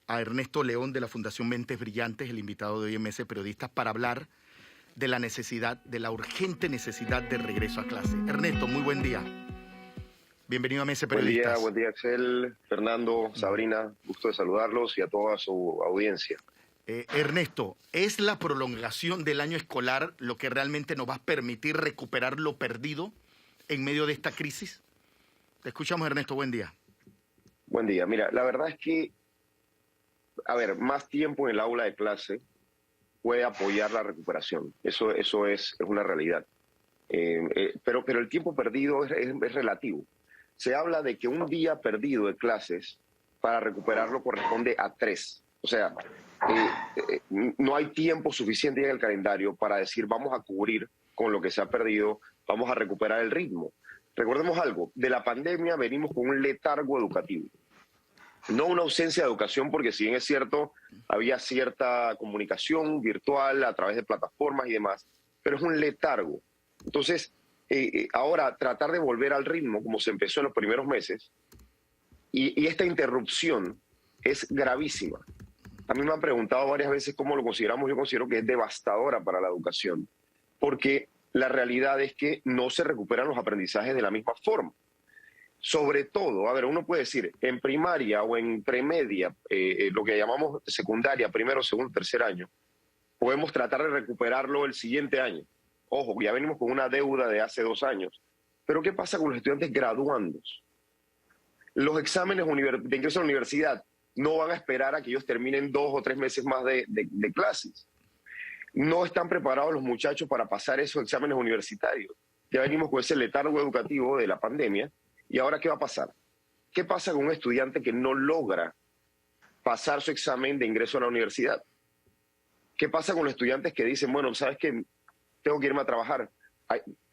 a Ernesto León de la Fundación Mentes Brillantes, el invitado de hoy en Mesa de Periodistas, para hablar de la necesidad, de la urgente necesidad de regreso a clase. Ernesto, muy buen día. Bienvenido a Mesa de Periodistas. Buen día, Axel, Fernando, Sabrina. Gusto de saludarlos y a toda su audiencia. Ernesto, ¿es la prolongación del año escolar lo que realmente nos va a permitir recuperar lo perdido en medio de esta crisis? Te escuchamos, Ernesto. Buen día. Buen día. Mira, la verdad es que, más tiempo en el aula de clase puede apoyar la recuperación. Eso es una realidad. Pero el tiempo perdido es relativo. Se habla de que un día perdido de clases para recuperarlo corresponde a 3. O sea, no hay tiempo suficiente en el calendario para decir vamos a cubrir con lo que se ha perdido, vamos a recuperar el ritmo. Recordemos algo, de la pandemia venimos con un letargo educativo. No una ausencia de educación, porque si bien es cierto, había cierta comunicación virtual a través de plataformas y demás, pero es un letargo. Entonces, ahora tratar de volver al ritmo como se empezó en los primeros meses, y esta interrupción es gravísima. A mí me han preguntado varias veces cómo lo consideramos. Yo considero que es devastadora para la educación, porque la realidad es que no se recuperan los aprendizajes de la misma forma. Sobre todo, uno puede decir, en primaria o en premedia, lo que llamamos secundaria, primero, segundo, tercer año, podemos tratar de recuperarlo el siguiente año. Ojo, ya venimos con una deuda de hace 2 años. Pero ¿qué pasa con los estudiantes graduandos? Los exámenes de ingreso a la universidad no van a esperar a que ellos terminen 2 o 3 meses más de clases. No están preparados los muchachos para pasar esos exámenes universitarios. Ya venimos con ese letargo educativo de la pandemia. ¿Y ahora qué va a pasar? ¿Qué pasa con un estudiante que no logra pasar su examen de ingreso a la universidad? ¿Qué pasa con los estudiantes que dicen, bueno, ¿sabes qué? Tengo que irme a trabajar.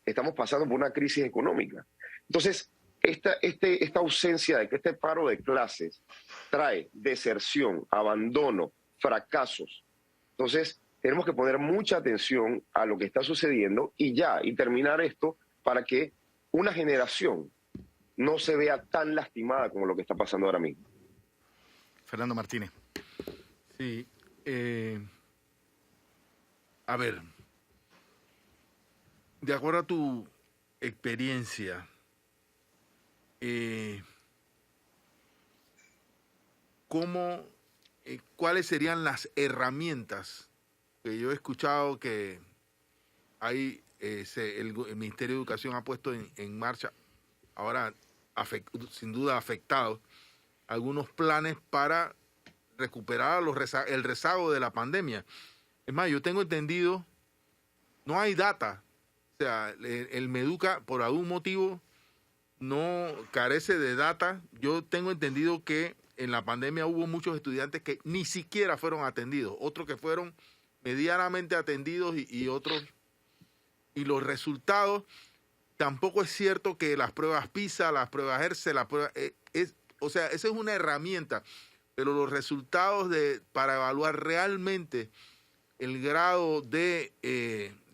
Estamos pasando por una crisis económica. Entonces, esta ausencia de que este paro de clases trae deserción, abandono, fracasos. Entonces, tenemos que poner mucha atención a lo que está sucediendo y terminar esto para que una generación no se vea tan lastimada como lo que está pasando ahora mismo. Fernando Martínez. Sí. De acuerdo a tu experiencia, ¿cuáles serían las herramientas? Que yo he escuchado que hay el Ministerio de Educación ha puesto en marcha, ahora sin duda afectados, algunos planes para recuperar el rezago de la pandemia. Es más, yo tengo entendido, no hay data. O sea, el Meduca, por algún motivo, no carece de data. Yo tengo entendido que en la pandemia hubo muchos estudiantes que ni siquiera fueron atendidos, otros que fueron medianamente atendidos y otros. Y los resultados, tampoco es cierto que las pruebas PISA, las pruebas ERCE, esa es una herramienta, pero los resultados para evaluar realmente el grado de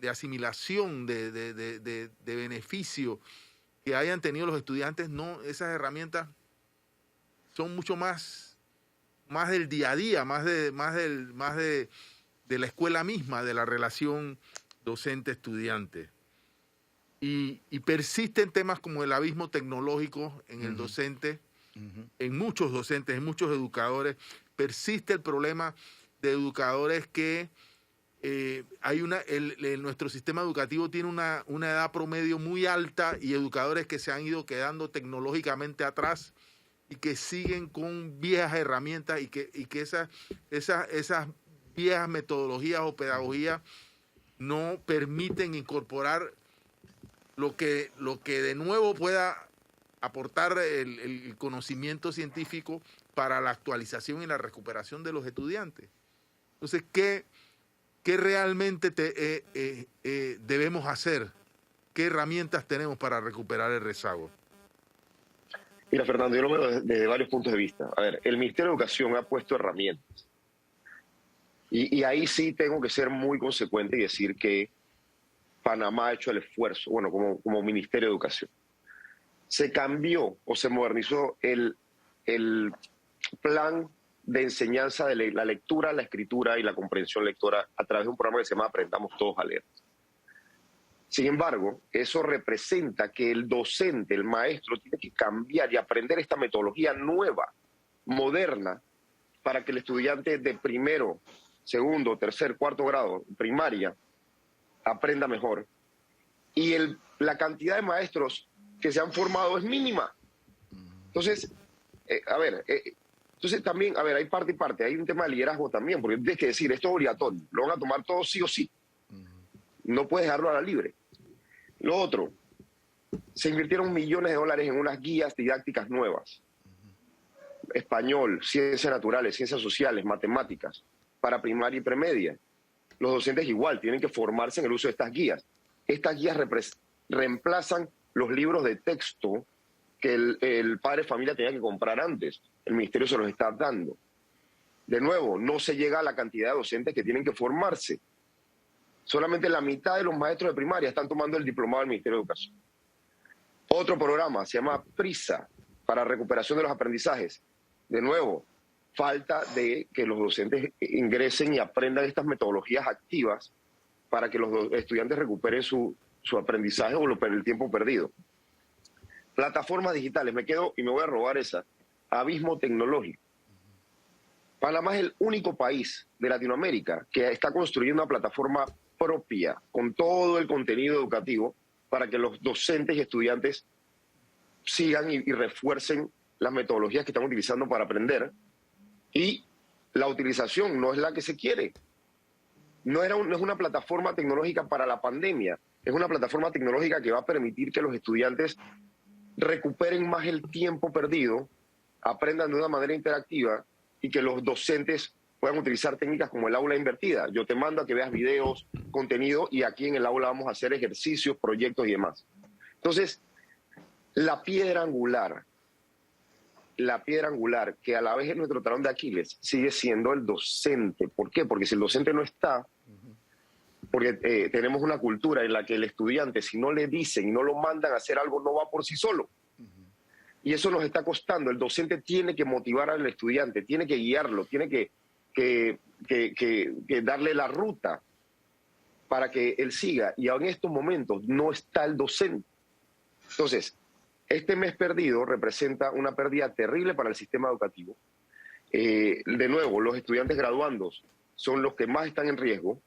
asimilación, de beneficio que hayan tenido los estudiantes, no, esas herramientas son mucho más del día a día, más de la escuela misma, de la relación docente-estudiante. Y persisten temas como el abismo tecnológico en el docente, en muchos docentes, en muchos educadores. Persiste el problema de educadores que nuestro sistema educativo tiene una edad promedio muy alta y educadores que se han ido quedando tecnológicamente atrás y que siguen con viejas herramientas y que esas viejas metodologías o pedagogías no permiten incorporar lo que de nuevo pueda aportar el conocimiento científico para la actualización y la recuperación de los estudiantes. Entonces, ¿qué realmente debemos hacer? ¿Qué herramientas tenemos para recuperar el rezago? Mira, Fernando, yo lo veo desde varios puntos de vista. El Ministerio de Educación ha puesto herramientas. Y ahí sí tengo que ser muy consecuente y decir que Panamá ha hecho el esfuerzo, como Ministerio de Educación. Se cambió o se modernizó el plan de enseñanza de la lectura, la escritura y la comprensión lectora a través de un programa que se llama Aprendamos Todos a Leer. Sin embargo, eso representa que el docente, el maestro, tiene que cambiar y aprender esta metodología nueva, moderna, para que el estudiante de primero, segundo, tercer, cuarto grado, primaria, aprenda mejor. Y la cantidad de maestros que se han formado es mínima. Entonces, entonces también, hay parte y parte, hay un tema de liderazgo también, porque tienes que decir, esto es obligatorio, lo van a tomar todos sí o sí. No puedes dejarlo a la libre. Lo otro, se invirtieron millones de dólares en unas guías didácticas nuevas. Español, ciencias naturales, ciencias sociales, matemáticas, para primaria y premedia. Los docentes igual tienen que formarse en el uso de estas guías. Estas guías reemplazan los libros de texto que el padre de familia tenía que comprar antes. El ministerio se los está dando. De nuevo, no se llega a la cantidad de docentes que tienen que formarse. Solamente la mitad de los maestros de primaria están tomando el diplomado del Ministerio de Educación. Otro programa se llama PRISA, para recuperación de los aprendizajes. De nuevo, falta de que los docentes ingresen y aprendan estas metodologías activas para que los estudiantes recuperen su aprendizaje o el tiempo perdido. Plataformas digitales, me quedo y me voy a robar esa. Abismo tecnológico. Panamá es el único país de Latinoamérica que está construyendo una plataforma propia con todo el contenido educativo para que los docentes y estudiantes sigan y refuercen las metodologías que están utilizando para aprender. Y la utilización no es la que se quiere. No es una plataforma tecnológica para la pandemia, es una plataforma tecnológica que va a permitir que los estudiantes recuperen más el tiempo perdido, aprendan de una manera interactiva y que los docentes puedan utilizar técnicas como el aula invertida. Yo te mando a que veas videos, contenido, y aquí en el aula vamos a hacer ejercicios, proyectos y demás. Entonces, la piedra angular, que a la vez es nuestro talón de Aquiles, sigue siendo el docente. ¿Por qué? Porque si el docente no está, porque tenemos una cultura en la que el estudiante, si no le dicen y no lo mandan a hacer algo, no va por sí solo. Y eso nos está costando. El docente tiene que motivar al estudiante, tiene que guiarlo, tiene que darle la ruta para que él siga. Y en estos momentos no está el docente. Entonces, este mes perdido representa una pérdida terrible para el sistema educativo. De nuevo, los estudiantes graduandos son los que más están en riesgo,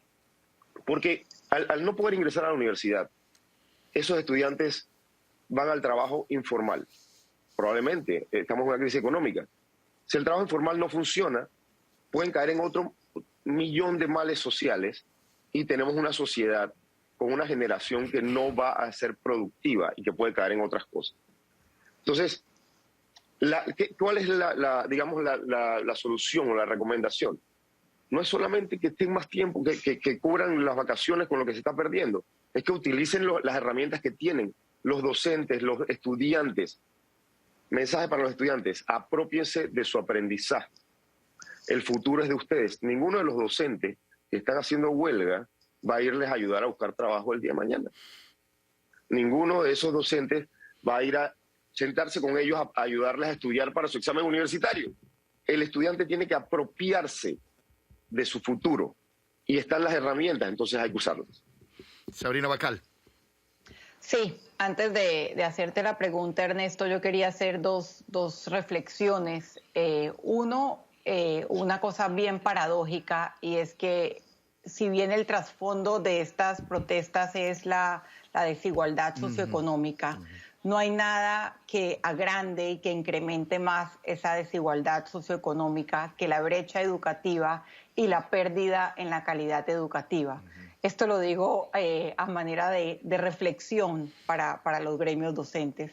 porque al no poder ingresar a la universidad, esos estudiantes van al trabajo informal. Probablemente estamos en una crisis económica. Si el trabajo informal no funciona, pueden caer en otro millón de males sociales y tenemos una sociedad con una generación que no va a ser productiva y que puede caer en otras cosas. Entonces, ¿cuál es la solución o la recomendación? No es solamente que estén más tiempo, que cubran las vacaciones con lo que se está perdiendo, es que utilicen las herramientas que tienen los docentes, los estudiantes. Mensaje para los estudiantes: aprópiense de su aprendizaje. El futuro es de ustedes. Ninguno de los docentes que están haciendo huelga va a irles a ayudar a buscar trabajo el día de mañana. Ninguno de esos docentes va a ir a sentarse con ellos a ayudarles a estudiar para su examen universitario. El estudiante tiene que apropiarse de su futuro y están las herramientas, entonces hay que usarlas. Sabrina Bacal. Sí, antes de hacerte la pregunta, Ernesto, yo quería hacer dos reflexiones. Una cosa bien paradójica, y es que si bien el trasfondo de estas protestas es la desigualdad socioeconómica, no hay nada que agrande y que incremente más esa desigualdad socioeconómica que la brecha educativa y la pérdida en la calidad educativa. Esto lo digo a manera de reflexión para los gremios docentes.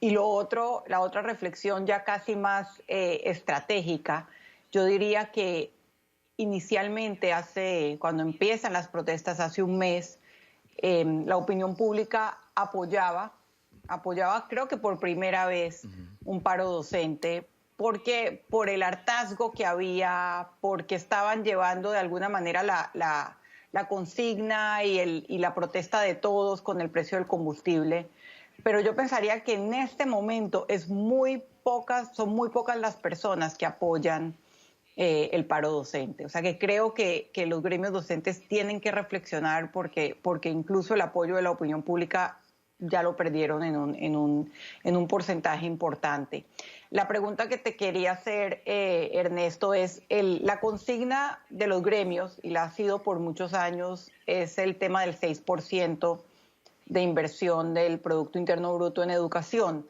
Y la otra reflexión ya casi más estratégica, yo diría que inicialmente cuando empiezan las protestas hace un mes, la opinión pública apoyaba creo que por primera vez un paro docente, porque por el hartazgo que había, porque estaban llevando de alguna manera la consigna y la protesta de todos con el precio del combustible. Pero yo pensaría que en este momento son muy pocas las personas que apoyan el paro docente. O sea que creo que los gremios docentes tienen que reflexionar porque incluso el apoyo de la opinión pública ya lo perdieron en un porcentaje importante. La pregunta que te quería hacer, Ernesto, es la consigna de los gremios, y la ha sido por muchos años, es el tema del 6% de inversión del Producto Interno Bruto en educación.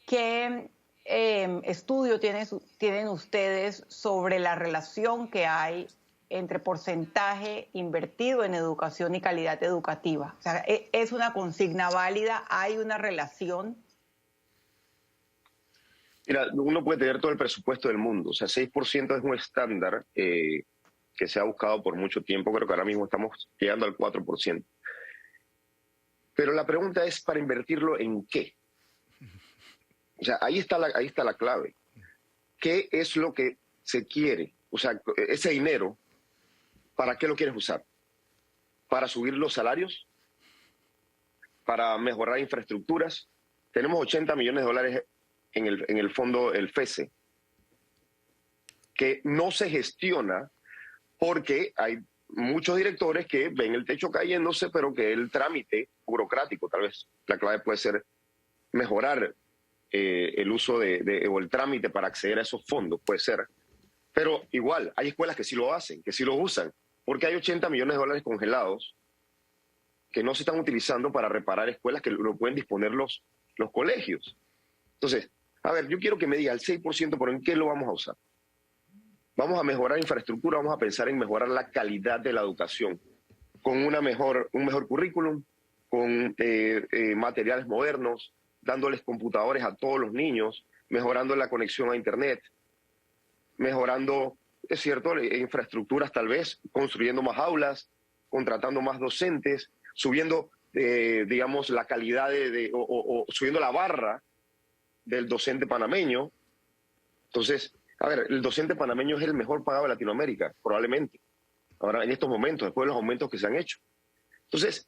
¿Qué estudio tienen ustedes sobre la relación que hay entre porcentaje invertido en educación y calidad educativa? O sea, ¿es una consigna válida? ¿Hay una relación? Mira, uno puede tener todo el presupuesto del mundo. O sea, 6% es un estándar que se ha buscado por mucho tiempo. Creo que ahora mismo estamos llegando al 4%. Pero la pregunta es, ¿para invertirlo en qué? O sea, ahí está la clave. ¿Qué es lo que se quiere? O sea, ese dinero, ¿para qué lo quieres usar? ¿Para subir los salarios? ¿Para mejorar infraestructuras? Tenemos 80 millones de dólares en el fondo, el FESE, que no se gestiona porque hay muchos directores que ven el techo cayéndose, pero que el trámite burocrático, tal vez la clave puede ser mejorar el uso o el trámite para acceder a esos fondos, puede ser. Pero igual, hay escuelas que sí lo hacen, que sí lo usan, porque hay 80 millones de dólares congelados que no se están utilizando para reparar escuelas que lo pueden disponer los colegios. Entonces, a ver, yo quiero que me diga el 6%, pero ¿en qué lo vamos a usar? Vamos a mejorar infraestructura, vamos a pensar en mejorar la calidad de la educación, con un mejor currículum, con materiales modernos, dándoles computadores a todos los niños, mejorando la conexión a Internet, mejorando, es cierto, infraestructuras tal vez, construyendo más aulas, contratando más docentes, subiendo, digamos, la calidad o subiendo la barra del docente panameño. Entonces, a ver, el docente panameño es el mejor pagado de Latinoamérica, probablemente, ahora en estos momentos, después de los aumentos que se han hecho. Entonces,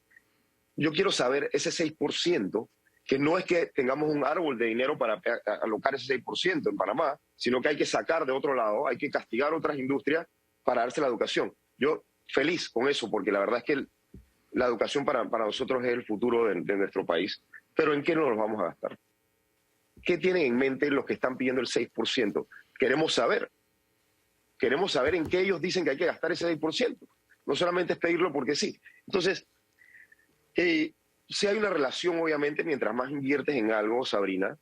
yo quiero saber ese 6%, que no es que tengamos un árbol de dinero para alocar ese 6% en Panamá, sino que hay que sacar de otro lado, hay que castigar otras industrias para darse la educación. Yo feliz con eso, porque la verdad es que la educación para nosotros es el futuro de nuestro país. Pero ¿en qué nos los vamos a gastar? ¿Qué tienen en mente los que están pidiendo el 6%? Queremos saber en qué ellos dicen que hay que gastar ese 6%. No solamente es pedirlo porque sí. Entonces, si hay una relación, obviamente, mientras más inviertes en algo, Sabrina,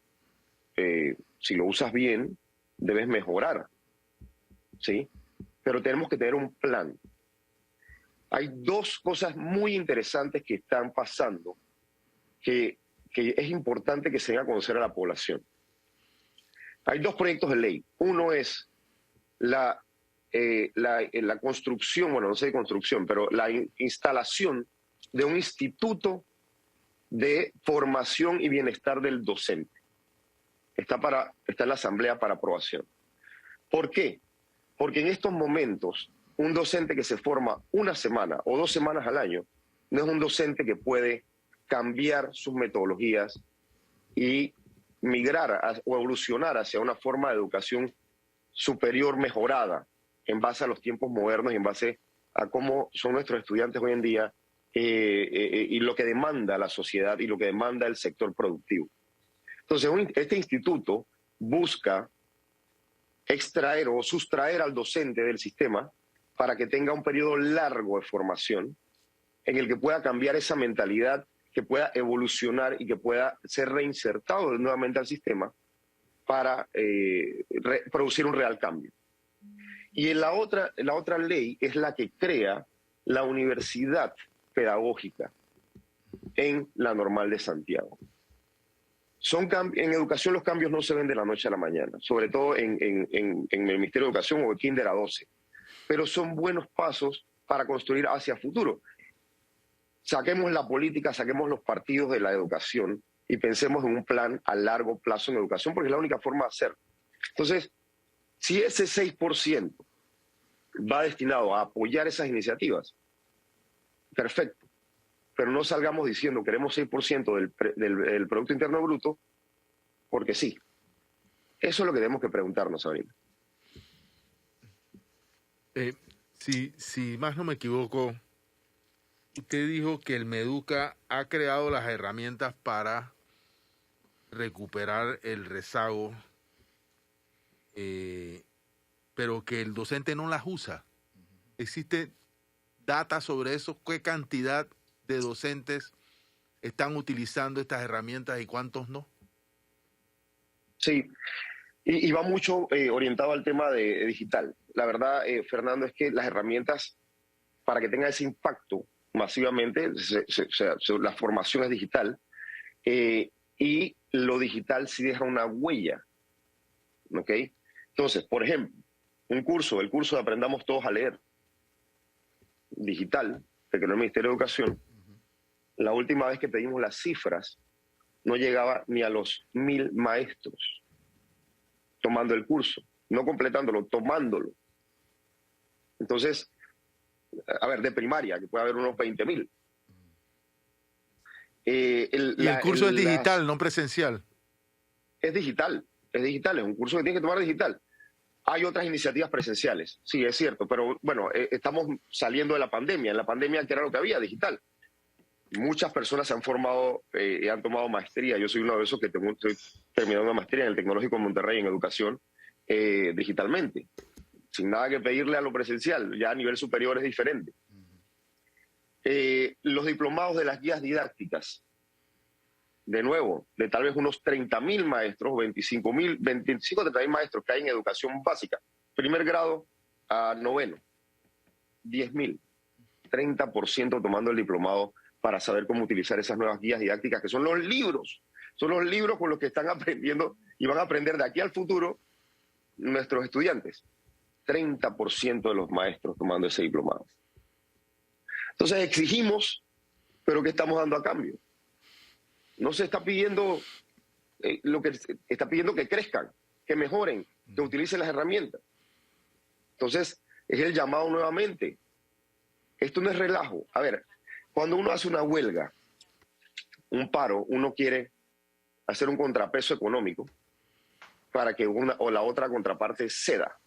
si lo usas bien, debes mejorar, ¿sí? Pero tenemos que tener un plan. Hay dos cosas muy interesantes que están pasando que es importante que se den a conocer a la población. Hay dos proyectos de ley. Uno es la construcción, bueno, no sé de construcción, pero la instalación de un instituto de formación y bienestar del docente. Está en la Asamblea para aprobación. ¿Por qué? Porque en estos momentos, un docente que se forma una semana o 2 semanas al año no es un docente que puede cambiar sus metodologías y migrar o evolucionar hacia una forma de educación superior mejorada en base a los tiempos modernos y en base a cómo son nuestros estudiantes hoy en día y lo que demanda la sociedad y lo que demanda el sector productivo. Entonces, este instituto busca extraer o sustraer al docente del sistema para que tenga un periodo largo de formación en el que pueda cambiar esa mentalidad, que pueda evolucionar y que pueda ser reinsertado nuevamente al sistema para producir un real cambio. Y la otra ley es la que crea la universidad pedagógica en la Normal de Santiago. En educación los cambios no se ven de la noche a la mañana, sobre todo en el Ministerio de Educación o el Kinder a 12, pero son buenos pasos para construir hacia futuro. Saquemos la política, saquemos los partidos de la educación y pensemos en un plan a largo plazo en educación, porque es la única forma de hacerlo. Entonces, si ese 6% va destinado a apoyar esas iniciativas, perfecto. Pero no salgamos diciendo queremos 6% del Producto Interno Bruto, porque sí. Eso es lo que tenemos que preguntarnos, Sabrina. Si más no me equivoco, usted dijo que el Meduca ha creado las herramientas para recuperar el rezago, pero que el docente no las usa. ¿Existe data sobre eso? ¿Qué cantidad de docentes están utilizando estas herramientas y cuántos no? Sí, y va mucho orientado al tema de digital. La verdad, Fernando, es que las herramientas, para que tengan ese impacto masivamente, la formación es digital, y lo digital sí deja una huella. ¿Ok? Entonces, por ejemplo, el curso de Aprendamos Todos a Leer, digital, que creó el Ministerio de Educación, la última vez que pedimos las cifras, no llegaba ni a los 1.000 maestros tomando el curso, no completándolo, tomándolo. Entonces, a ver, de primaria, que puede haber unos 20.000. Y el curso es digital, no presencial. Es digital, es un curso que tienes que tomar digital. Hay otras iniciativas presenciales, sí, es cierto, pero bueno, estamos saliendo de la pandemia. En la pandemia, ¿qué era lo que había? Digital. Muchas personas se han formado y han tomado maestría. Yo soy uno de esos que estoy terminando una maestría en el Tecnológico de Monterrey en educación digitalmente, sin nada que pedirle a lo presencial. Ya a nivel superior es diferente. Los diplomados de las guías didácticas, de nuevo, de tal vez unos 30.000 maestros, 25 a 30.000 maestros que hay en educación básica, primer grado a noveno, 10.000, 30% tomando el diplomado para saber cómo utilizar esas nuevas guías didácticas, que son los libros con los que están aprendiendo y van a aprender de aquí al futuro nuestros estudiantes. 30% de los maestros tomando ese diplomado. Entonces exigimos, pero ¿qué estamos dando a cambio? No se está pidiendo lo que está pidiendo, que crezcan, que mejoren, que utilicen las herramientas. Entonces, es el llamado nuevamente. Esto no es relajo. A ver, cuando uno hace una huelga, un paro, uno quiere hacer un contrapeso económico para que una o la otra contraparte ceda.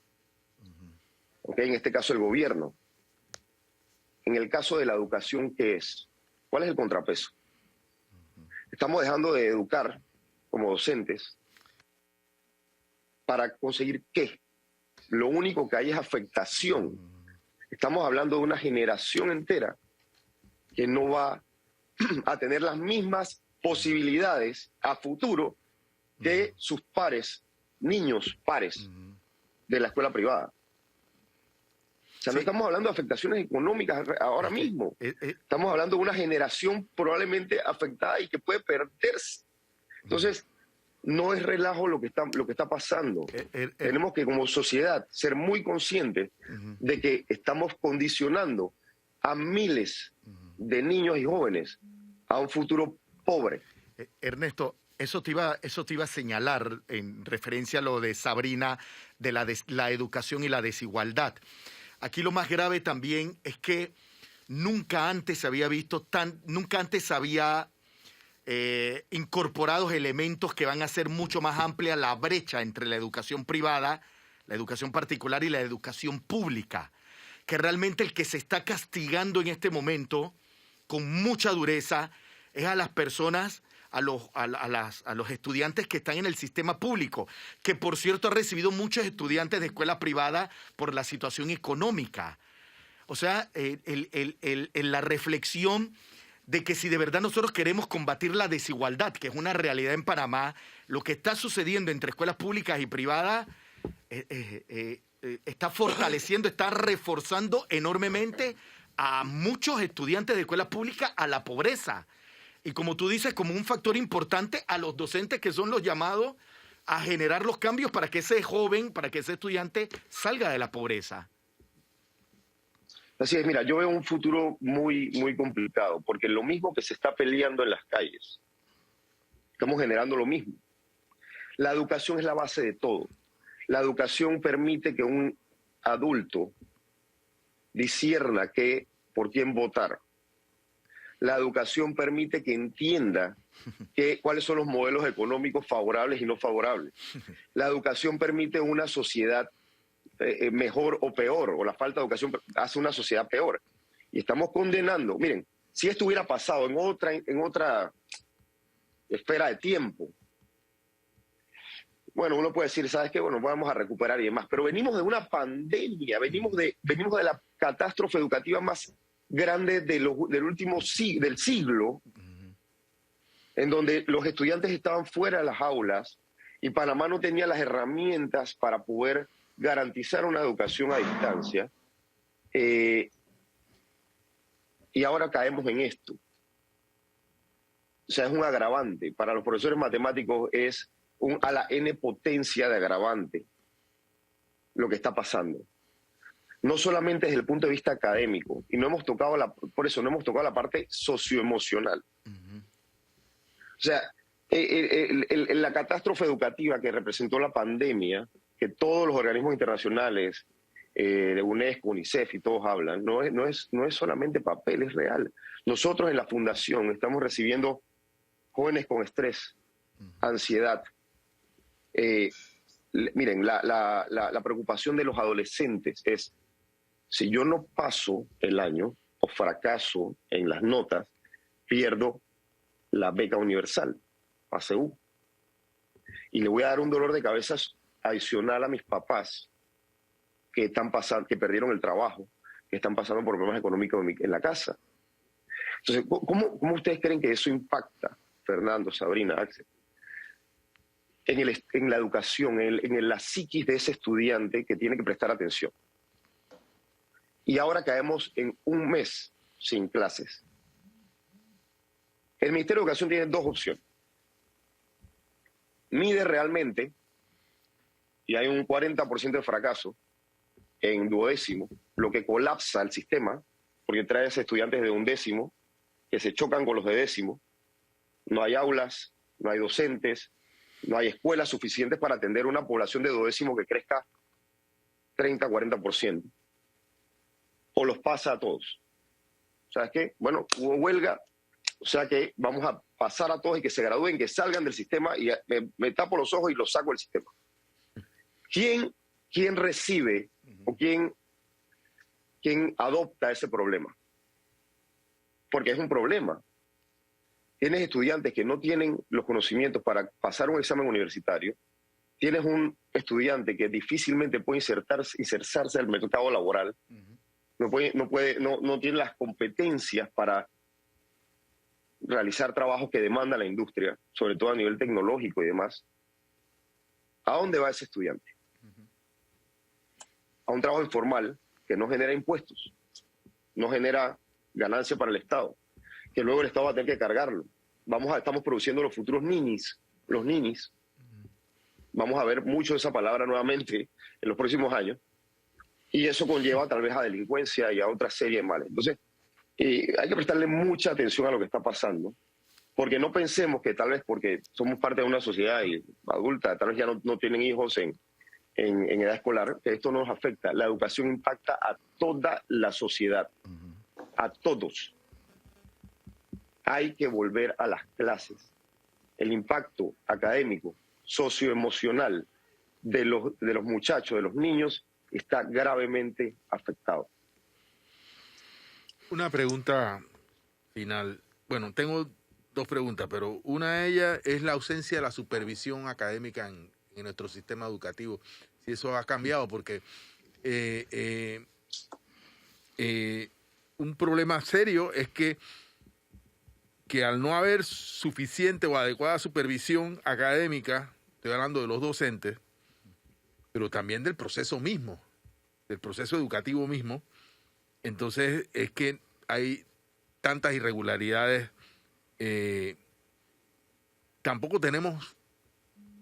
¿Okay? En este caso, el gobierno. En el caso de la educación, ¿qué es? ¿Cuál es el contrapeso? Estamos dejando de educar como docentes para conseguir ¿qué? Lo único que hay es afectación. Estamos hablando de una generación entera que no va a tener las mismas posibilidades a futuro que sus pares, niños pares de la escuela privada. O sea, no estamos hablando de afectaciones económicas ahora mismo. Estamos hablando de una generación probablemente afectada y que puede perderse. Entonces, no es relajo lo que está pasando. Tenemos que, como sociedad, ser muy conscientes de que estamos condicionando a miles de niños y jóvenes a un futuro pobre. Ernesto, eso te iba a señalar en referencia a lo de Sabrina, de la educación y la desigualdad. Aquí lo más grave también es que nunca antes se había incorporados elementos que van a hacer mucho más amplia la brecha entre la educación privada, la educación particular y la educación pública. Que realmente el que se está castigando en este momento con mucha dureza es a las personas, a los estudiantes que están en el sistema público, que por cierto ha recibido muchos estudiantes de escuela privada por la situación económica. O sea, la reflexión de que si de verdad nosotros queremos combatir la desigualdad, que es una realidad en Panamá, lo que está sucediendo entre escuelas públicas y privadas está fortaleciendo, está reforzando enormemente a muchos estudiantes de escuelas públicas a la pobreza. Y como tú dices, como un factor importante a los docentes que son los llamados a generar los cambios para que ese joven, para que ese estudiante salga de la pobreza. Así es, mira, yo veo un futuro muy, muy complicado, porque lo mismo que se está peleando en las calles, estamos generando lo mismo. La educación es la base de todo. La educación permite que un adulto discierna por quién votar. La educación permite que entienda cuáles son los modelos económicos favorables y no favorables. La educación permite una sociedad mejor o peor, o la falta de educación hace una sociedad peor. Y estamos condenando. Miren, si esto hubiera pasado en otra esfera de tiempo, bueno, uno puede decir, ¿sabes qué? Bueno, vamos a recuperar y demás. Pero venimos de una pandemia, venimos de la catástrofe educativa más grande del último del siglo, en donde los estudiantes estaban fuera de las aulas y Panamá no tenía las herramientas para poder garantizar una educación a distancia. Y ahora caemos en esto. O sea, es un agravante. Para los profesores matemáticos es a la n potencia de agravante lo que está pasando. No solamente desde el punto de vista académico, y por eso no hemos tocado la parte socioemocional. O sea, la catástrofe educativa que representó la pandemia, que todos los organismos internacionales, de UNESCO, UNICEF y todos hablan, no es solamente papel, es real. Nosotros en la Fundación estamos recibiendo jóvenes con estrés, ansiedad. Miren, la preocupación de los adolescentes es, si yo no paso el año o fracaso en las notas, pierdo la beca universal, ACU. Y le voy a dar un dolor de cabeza adicional a mis papás que perdieron el trabajo, que están pasando por problemas económicos en la casa. Entonces, ¿cómo ustedes creen que eso impacta, Fernando, Sabrina, Axel, en la educación, en la psiquis de ese estudiante que tiene que prestar atención? Y ahora caemos en un mes sin clases. El Ministerio de Educación tiene dos opciones. Mide realmente, y hay un 40% de fracaso en duodécimo, lo que colapsa el sistema, porque traes estudiantes de undécimo que se chocan con los de décimo. No hay aulas, no hay docentes, no hay escuelas suficientes para atender una población de duodécimo que crezca 30-40%. O los pasa a todos. ¿Sabes qué? Bueno, hubo huelga, o sea que vamos a pasar a todos y que se gradúen, que salgan del sistema, y me tapo los ojos y los saco del sistema. ¿Quién recibe o quién adopta ese problema? Porque es un problema. Tienes estudiantes que no tienen los conocimientos para pasar un examen universitario. Tienes un estudiante que difícilmente puede insertarse al mercado laboral. No tiene las competencias para realizar trabajos que demanda la industria, sobre todo a nivel tecnológico y demás. ¿A dónde va ese estudiante? A un trabajo informal que no genera impuestos, no genera ganancia para el Estado, que luego el Estado va a tener que cargarlo. Estamos produciendo los futuros ninis, los ninis. Vamos a ver mucho de esa palabra nuevamente en los próximos años, y eso conlleva tal vez a delincuencia y a otra serie de males. Entonces, hay que prestarle mucha atención a lo que está pasando, porque no pensemos que tal vez porque somos parte de una sociedad adulta, tal vez ya no tienen hijos en edad escolar, que esto no nos afecta. La educación impacta a toda la sociedad, a todos. Hay que volver a las clases. El impacto académico, socioemocional de los muchachos, de los niños, está gravemente afectado. Una pregunta final. Bueno, tengo dos preguntas, pero una de ellas es la ausencia de la supervisión académica en nuestro sistema educativo. Si eso ha cambiado, porque un problema serio es que al no haber suficiente o adecuada supervisión académica, estoy hablando de los docentes, pero también del proceso mismo, del proceso educativo mismo, entonces es que hay tantas irregularidades. Tampoco tenemos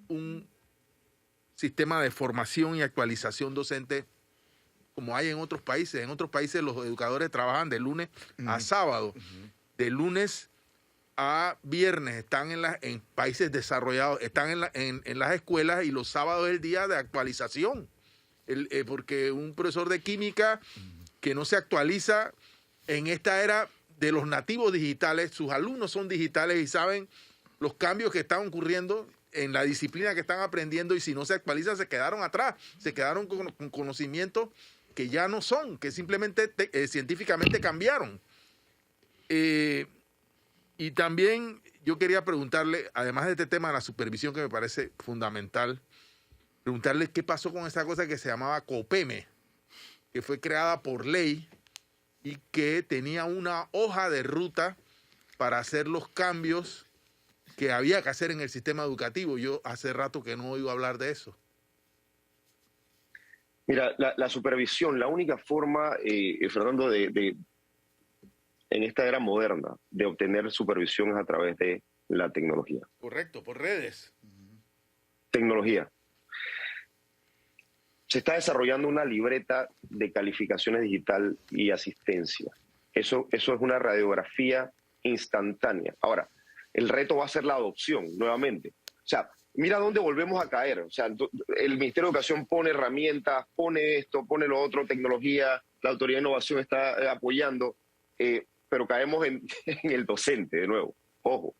un sistema de formación y actualización docente como hay en otros países. En otros países los educadores trabajan de lunes a sábado, de lunes a viernes, están en países desarrollados, están en las escuelas, y los sábados es el día de actualización. Porque un profesor de química que no se actualiza en esta era de los nativos digitales, sus alumnos son digitales y saben los cambios que están ocurriendo en la disciplina que están aprendiendo, y si no se actualizan se quedaron atrás, se quedaron con conocimientos que ya no son, que simplemente científicamente cambiaron. Y también yo quería preguntarle, además de este tema de la supervisión que me parece fundamental, preguntarle qué pasó con esa cosa que se llamaba COPEME, que fue creada por ley y que tenía una hoja de ruta para hacer los cambios que había que hacer en el sistema educativo. Yo hace rato que no oigo hablar de eso. Mira, la supervisión, la única forma, Fernando, en esta era moderna de obtener supervisión es a través de la tecnología. Correcto, por redes. Tecnología. Se está desarrollando una libreta de calificaciones digital y asistencia. Eso es una radiografía instantánea. Ahora, el reto va a ser la adopción, nuevamente. O sea, mira dónde volvemos a caer. O sea, el Ministerio de Educación pone herramientas, pone esto, pone lo otro, tecnología, la Autoridad de Innovación está apoyando, pero caemos en el docente de nuevo. Ojo. O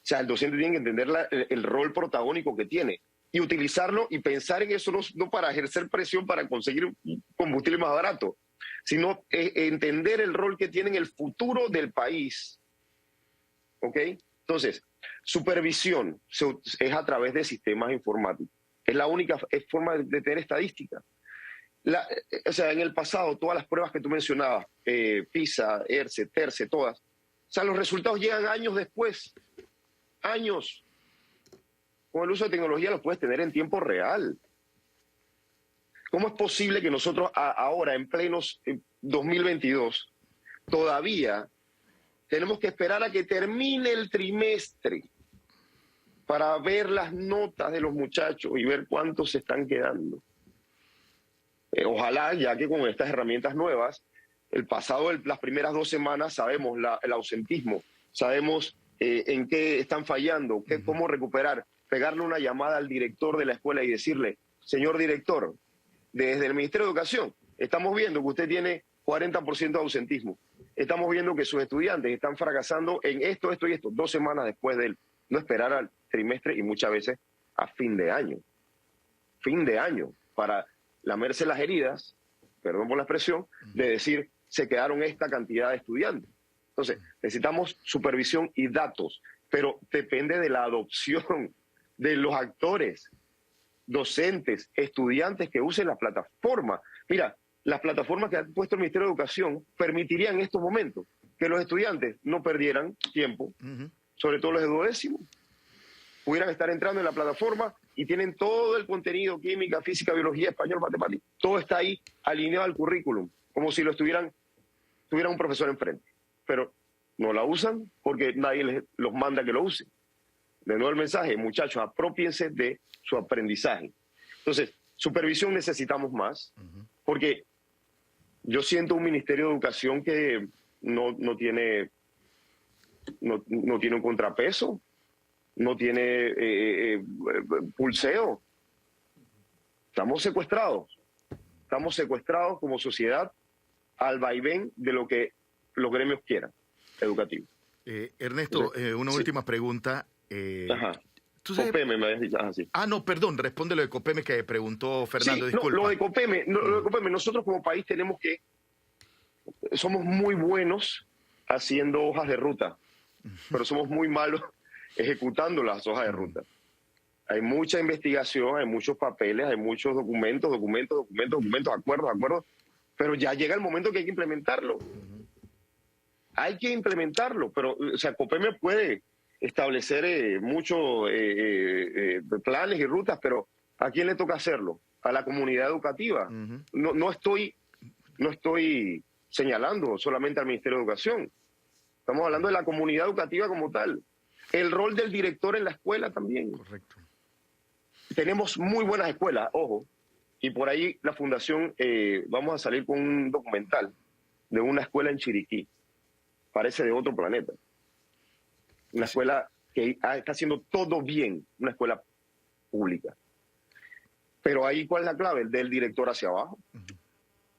sea, el docente tiene que entender el rol protagónico que tiene y utilizarlo y pensar en eso no para ejercer presión para conseguir combustible más barato, sino entender el rol que tiene en el futuro del país. ¿Ok? Entonces, supervisión es a través de sistemas informáticos. Es la única forma de tener estadística. O sea, en el pasado, todas las pruebas que tú mencionabas, PISA, ERCE, TERCE, todas, o sea, los resultados llegan años después. Años. Con el uso de tecnología los puedes tener en tiempo real. ¿Cómo es posible que nosotros ahora, en plenos 2022, todavía tenemos que esperar a que termine el trimestre para ver las notas de los muchachos y ver cuántos se están quedando? Ojalá, ya que con estas herramientas nuevas, las primeras 2 semanas sabemos el ausentismo, sabemos en qué están fallando, cómo recuperar, pegarle una llamada al director de la escuela y decirle: señor director, desde el Ministerio de Educación estamos viendo que usted tiene 40% de ausentismo, estamos viendo que sus estudiantes están fracasando en esto y esto, 2 semanas después de él. No esperar al trimestre y muchas veces a fin de año, para lamerse las heridas, perdón por la expresión, de decir, se quedaron esta cantidad de estudiantes. Entonces, necesitamos supervisión y datos, pero depende de la adopción de los actores, docentes, estudiantes que usen la plataforma. Mira, las plataformas que ha puesto el Ministerio de Educación permitirían en estos momentos que los estudiantes no perdieran tiempo, sobre todo los de 12º, pudieran estar entrando en la plataforma y tienen todo el contenido, química, física, biología, español, matemáticas, todo está ahí alineado al currículum, como si tuviera un profesor enfrente. Pero no la usan porque nadie los manda que lo usen. De nuevo el mensaje: muchachos, apropiense de su aprendizaje. Entonces, supervisión necesitamos más, porque yo siento un Ministerio de Educación que no tiene un contrapeso, no tiene pulseo. Estamos secuestrados como sociedad al vaivén de lo que los gremios quieran, educativos. Ernesto, una última pregunta. Ajá. ¿Tú sabes? COPEME me habías dicho. Sí. No, perdón, responde lo de COPEME que preguntó Fernando, Sí, disculpa. Lo de COPEME, nosotros como país somos muy buenos haciendo hojas de ruta, pero somos muy malos ejecutando las hojas de ruta. Hay mucha investigación, hay muchos papeles, hay muchos documentos, acuerdos, pero ya llega el momento que hay que implementarlo. Hay que implementarlo, pero, o sea, COPEME puede establecer muchos planes y rutas, pero ¿a quién le toca hacerlo? A la comunidad educativa. No estoy señalando solamente al Ministerio de Educación. Estamos hablando de la comunidad educativa como tal. El rol del director en la escuela también. Correcto. Tenemos muy buenas escuelas, ojo, y por ahí la Fundación, vamos a salir con un documental de una escuela en Chiriquí. Parece de otro planeta. Una escuela que está haciendo todo bien, una escuela pública. Pero ahí, ¿cuál es la clave? Del director hacia abajo.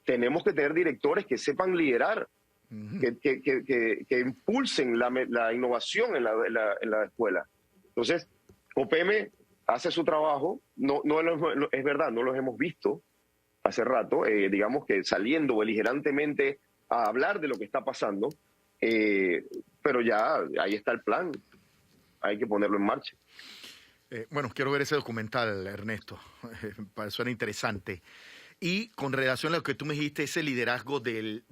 Tenemos que tener directores que sepan liderar, que impulsen la innovación en la escuela. Entonces, OPM hace su trabajo, es verdad, no los hemos visto hace rato, digamos que saliendo beligerantemente a hablar de lo que está pasando, pero ya ahí está el plan, hay que ponerlo en marcha. Bueno, quiero ver ese documental, Ernesto, suena interesante. Y con relación a lo que tú me dijiste, ese liderazgo del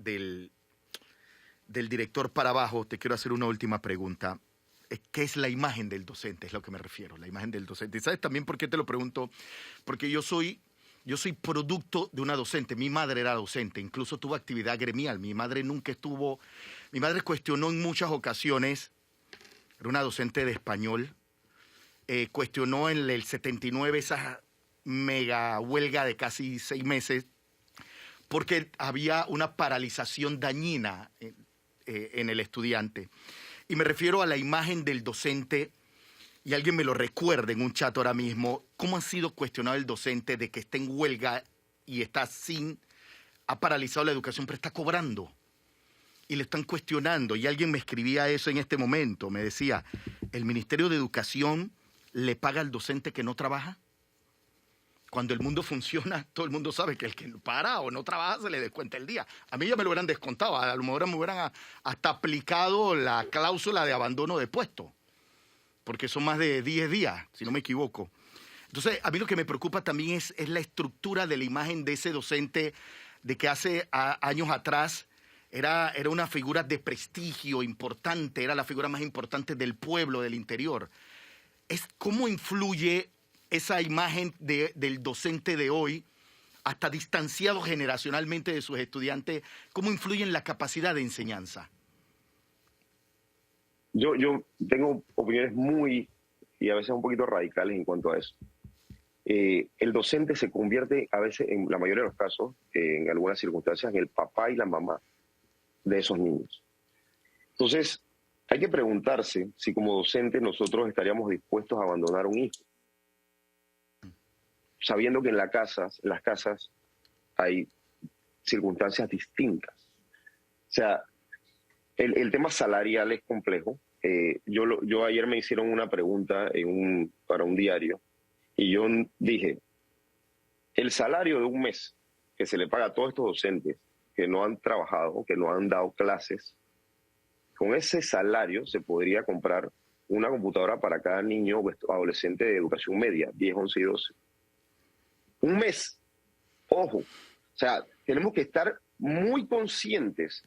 director para abajo, te quiero hacer una última pregunta. ¿Qué es la imagen del docente? Es lo que me refiero, la imagen del docente. ¿Y sabes también por qué te lo pregunto? Porque yo soy producto de una docente. Mi madre era docente, incluso tuvo actividad gremial. Mi madre cuestionó en muchas ocasiones, era una docente de español, cuestionó en el 79 esa mega huelga de casi 6 meses, porque había una paralización dañina en el estudiante. Y me refiero a la imagen del docente, y alguien me lo recuerda en un chat ahora mismo, ¿cómo ha sido cuestionado el docente de que está en huelga y ha paralizado la educación, pero está cobrando? Y le están cuestionando, y alguien me escribía eso en este momento, me decía, ¿el Ministerio de Educación le paga al docente que no trabaja? Cuando el mundo funciona, todo el mundo sabe que el que para o no trabaja se le descuenta el día. A mí ya me lo hubieran descontado, a lo mejor me hubieran hasta aplicado la cláusula de abandono de puesto, porque son más de 10 días, si no me equivoco. Entonces, a mí lo que me preocupa también es la estructura de la imagen de ese docente, de que hace años atrás era una figura de prestigio importante, era la figura más importante del pueblo, del interior. ¿Cómo influye esa imagen del docente de hoy, hasta distanciado generacionalmente de sus estudiantes, cómo influye en la capacidad de enseñanza? Yo tengo opiniones muy, y a veces un poquito radicales en cuanto a eso. El docente se convierte a veces, en la mayoría de los casos, en algunas circunstancias, en el papá y la mamá de esos niños. Entonces, hay que preguntarse si como docentes nosotros estaríamos dispuestos a abandonar un hijo, sabiendo que en las casas hay circunstancias distintas. O sea, el tema salarial es complejo. Yo ayer me hicieron una pregunta para un diario y yo dije, el salario de un mes que se le paga a todos estos docentes que no han trabajado, que no han dado clases, con ese salario se podría comprar una computadora para cada niño o adolescente de educación media, 10, 11 y 12. Un mes, ojo, o sea, tenemos que estar muy conscientes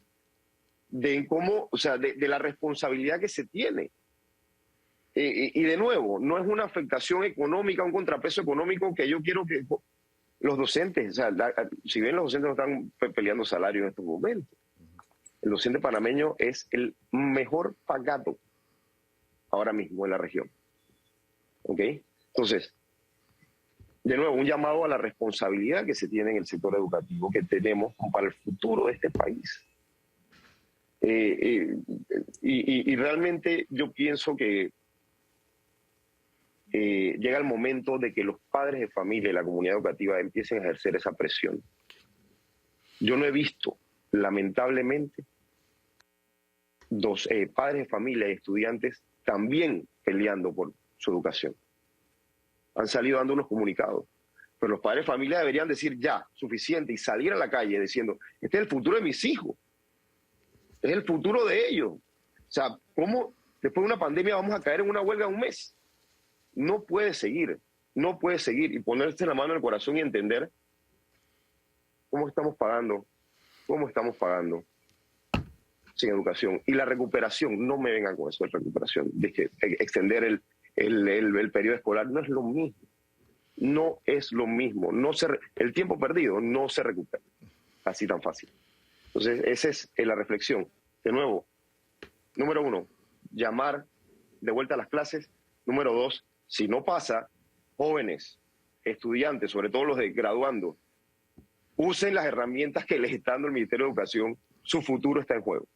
de cómo, o sea, de la responsabilidad que se tiene. Y de nuevo, no es una afectación económica, un contrapeso económico que yo quiero que los docentes, o sea, si bien los docentes no están peleando salario en estos momentos, el docente panameño es el mejor pagado ahora mismo en la región. ¿Ok? Entonces, de nuevo, un llamado a la responsabilidad que se tiene en el sector educativo, que tenemos para el futuro de este país. Y realmente yo pienso que llega el momento de que los padres de familia y la comunidad educativa empiecen a ejercer esa presión. Yo no he visto, lamentablemente, padres de familia y estudiantes también peleando por su educación. Han salido dando unos comunicados, pero los padres de familia deberían decir ya, suficiente, y salir a la calle diciendo, este es el futuro de mis hijos, es el futuro de ellos. O sea, ¿cómo después de una pandemia vamos a caer en una huelga un mes? No puede seguir, y ponerse la mano en el corazón y entender cómo estamos pagando sin educación. Y la recuperación, no me vengan con eso de recuperación, de que extender el periodo escolar no es lo mismo. No es lo mismo. El tiempo perdido no se recupera así tan fácil. Entonces, esa es la reflexión. De nuevo, número 1, llamar de vuelta a las clases. Número 2, si no pasa, jóvenes, estudiantes, sobre todo los de graduando, usen las herramientas que les está dando el Ministerio de Educación. Su futuro está en juego.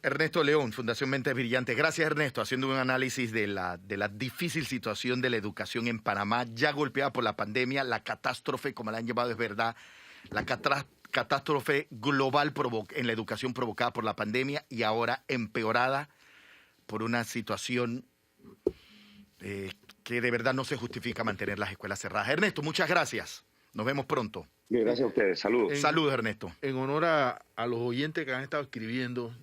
Ernesto León, Fundación Mentes Brillantes. Gracias, Ernesto, haciendo un análisis de la difícil situación de la educación en Panamá, ya golpeada por la pandemia, la catástrofe, como la han llevado, es verdad, la catástrofe global en la educación provocada por la pandemia y ahora empeorada por una situación que de verdad no se justifica mantener las escuelas cerradas. Ernesto, muchas gracias. Nos vemos pronto. Bien, gracias a ustedes. Saludos. Saludos, Ernesto. En honor a los oyentes que han estado escribiendo,